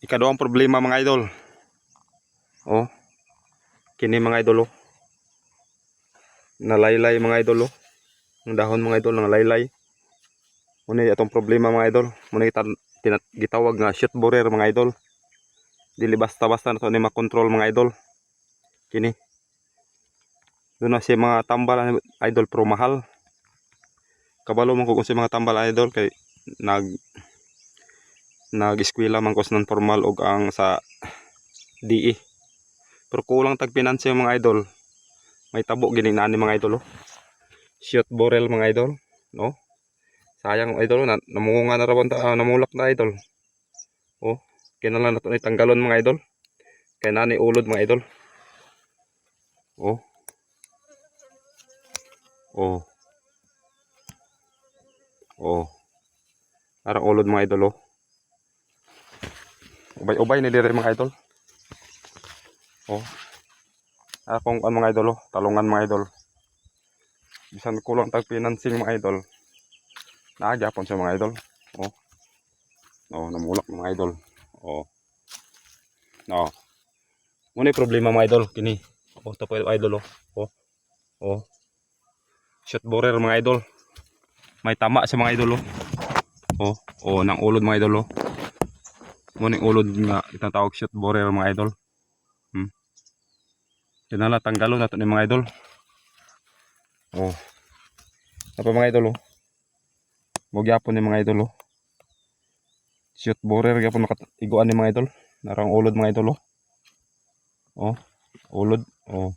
Ikaduhang problema mga idol. Oh, kini mga idol oh. Nalaylay mga idol oh. Ang dahon mga idol nalaylay. Muna itong problema mga idol. Muna gitawag nga shoot borer mga idol. Dili basta-basta na ito ni makontrol mga idol. Kini. Doon na siya mga tambal idol pro mahal. Kabalo man kung siya mga tambal idol kay nag-eskwela man ko sa non-formal og ang sa DE. Pero kulang tag pinanse mga idol. May tabo gini na ni mga idol oh. Shoot borer mga idol, no? Sayang idol namunga na rawon namulak na idol. Oh, kinala na to ni tanggalon mga idol. Kay nani ulod mga idol. Oh. Oh. Oh. Arang ulod mga idol oh. Ubay-ubay ni dire mga idol. Oh. Akong mga idol oh, talungan mga idol. Bisan kulang tag financing mga idol. Nagyapon sa mga idol. Oh. Oh, namulak mga idol. Oh. No. Muna problema mga idol kini. Oh, tapo idol oh. Oh. Oh. Shoot borer mga idol. May tama sa mga idol oh. Oh, oh nang ulod mga idol oh. Muna ulod nga itatawag shoot borer mga idol. Kinala tanggalon nato ni mga idol. Oh. Apa mga idol oh. Magyapon ni mga idol oh. Shoot borer gyapon nakatiguan ni mga idol. Narang ulod mga idol oh. Oh, ulod. Oh.